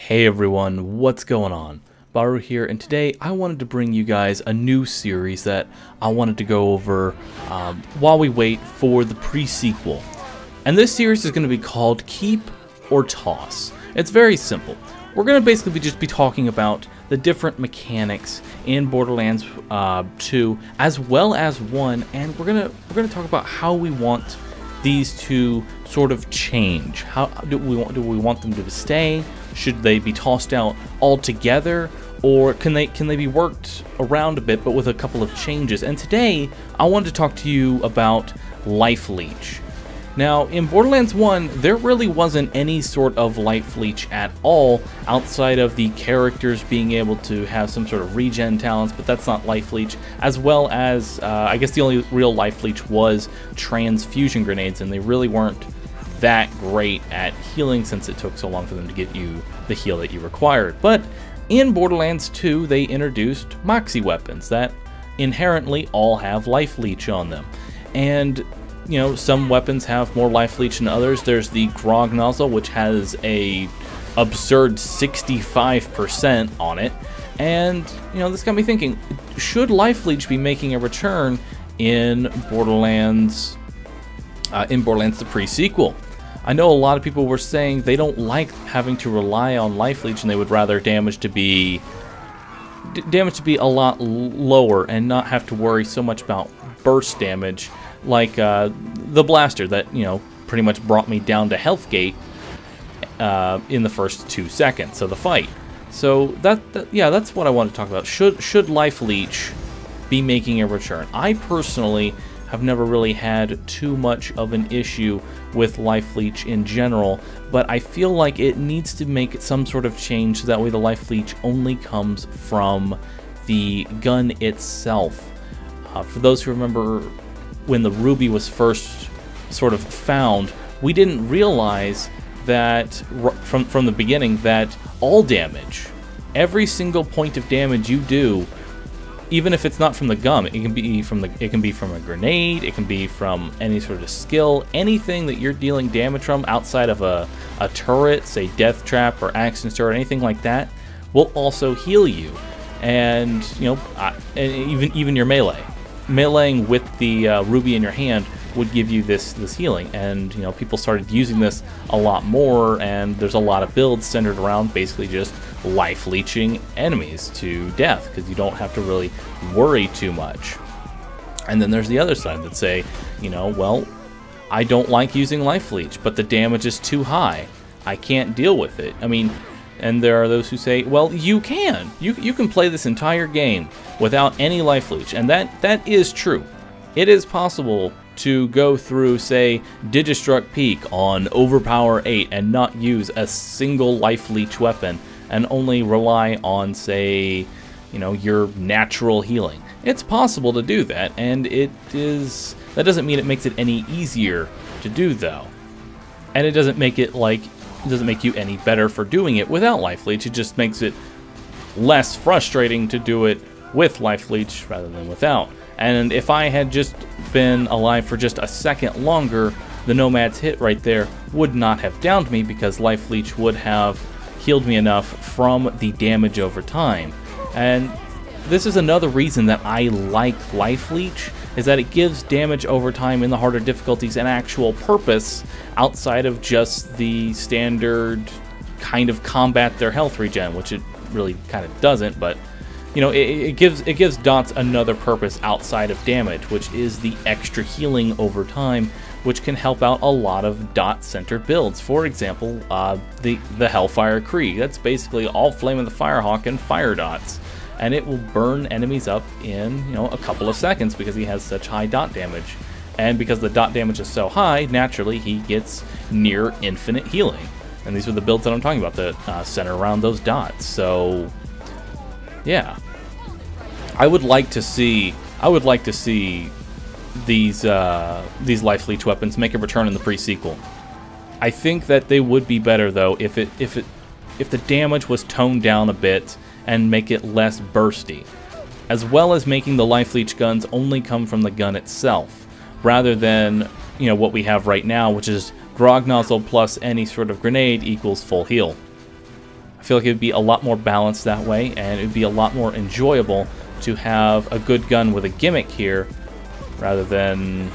Hey everyone, what's going on? Bahroo here, and today I wanted to bring you guys a new series that I wanted to go over while we wait for the pre-sequel. And this series is going to be called Keep or Toss. It's very simple. We're going to basically just be talking about the different mechanics in Borderlands 2 as well as 1, and we're gonna talk about how we want these to sort of change. How do we want them to stay? Should they be tossed out altogether, or can they be worked around a bit but with a couple of changes? And today I wanted to talk to you about Life Leech. Now, in Borderlands 1, there really wasn't any sort of Life Leech at all, outside of the characters being able to have some sort of regen talents, but that's not Life Leech, as well as, I guess the only real Life Leech was transfusion grenades, and they really weren't that great at healing since it took so long for them to get you the heal that you required. But in Borderlands 2, they introduced Moxxi weapons that inherently all have Life Leech on them. And you know, some weapons have more Life Leech than others. There's the Grog Nozzle, which has a absurd 65% on it. And, you know, this got me thinking, should Life Leech be making a return in Borderlands the pre-sequel? I know a lot of people were saying they don't like having to rely on Life Leech, and they would rather damage to be a lot lower and not have to worry so much about burst damage, like the blaster that, you know, pretty much brought me down to health gate in the first 2 seconds of the fight. So yeah, that's what I want to talk about. Should Life Leech be making a return? I personally have never really had too much of an issue with Life Leech in general, but I feel like it needs to make some sort of change so that way the Life Leech only comes from the gun itself. For those who remember when the Ruby was first sort of found, we didn't realize that from the beginning that all damage, every single point of damage you do, even if it's not from the gun, it can be from a grenade, it can be from any sort of skill, anything that you're dealing damage from outside of a turret, say Death Trap or Accident Turret, anything like that, will also heal you. And you know, and even your meleeing with the Ruby in your hand would give you this healing. And you know, people started using this a lot more, and there's a lot of builds centered around basically just life leeching enemies to death, because you don't have to really worry too much. And then there's the other side that say, you know, well, I don't like using Life Leech, but the damage is too high, I can't deal with it. I mean, and there are those who say, well, you can play this entire game without any Life Leech, and that is true. It is possible to go through, say, Digistruct Peak on Overpower 8 and not use a single Life Leech weapon and only rely on, say, you know, your natural healing. It's possible to do that, and that doesn't mean it makes it any easier to do, though. And it doesn't make you any better for doing it without Life Leech. It just makes it less frustrating to do it with Life Leech rather than without. And if I had just been alive for just a second longer, the Nomad's hit right there would not have downed me, because Life Leech would have healed me enough from the damage over time. And this is another reason that I like Life Leech, is that it gives damage over time in the harder difficulties an actual purpose outside of just the standard kind of combat their health regen, which it really kind of doesn't. But you know, it gives dots another purpose outside of damage, which is the extra healing over time, which can help out a lot of dot-centered builds. For example, the Hellfire Krieg. That's basically all Flame of the Firehawk and fire dots, and it will burn enemies up in, you know, a couple of seconds because he has such high dot damage. And because the dot damage is so high, naturally he gets near infinite healing. And these are the builds that I'm talking about that center around those dots. So yeah, I would like to see these Life Leech weapons make a return in the pre-sequel. I think that they would be better though if the damage was toned down a bit and make it less bursty, as well as making the Life Leech guns only come from the gun itself, rather than, you know, what we have right now, which is Grog Nozzle plus any sort of grenade equals full heal. I feel like it would be a lot more balanced that way, and it would be a lot more enjoyable to have a good gun with a gimmick here, rather than,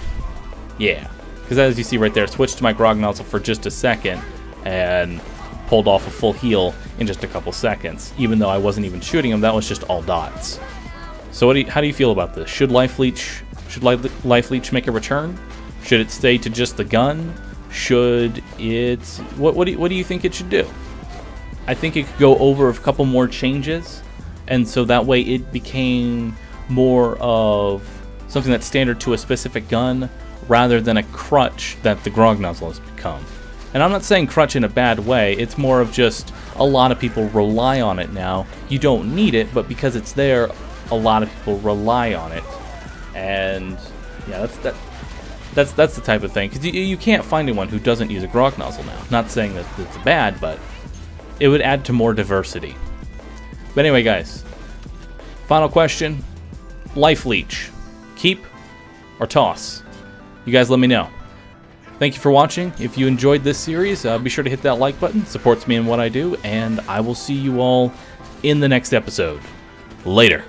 yeah. Because as you see right there, switched to my grog nozzle for just a second, and pulled off a full heal in just a couple seconds. Even though I wasn't even shooting him, that was just all dots. So how do you feel about this? Should Life Leech make a return? Should it stay to just the gun? Should it... What do you think it should do? I think it could go over a couple more changes, and so that way it became more of something that's standard to a specific gun rather than a crutch that the grog nozzle has become. And I'm not saying crutch in a bad way, it's more of just a lot of people rely on it now. You don't need it, but because it's there, a lot of people rely on it. And yeah, that's the type of thing, because you can't find anyone who doesn't use a grog nozzle now. Not saying that it's bad, but it would add to more diversity. But anyway, guys, final question: Life Leech, keep or toss? You guys let me know. Thank you for watching. If you enjoyed this series, be sure to hit that like button. It supports me in what I do, and I will see you all in the next episode. Later.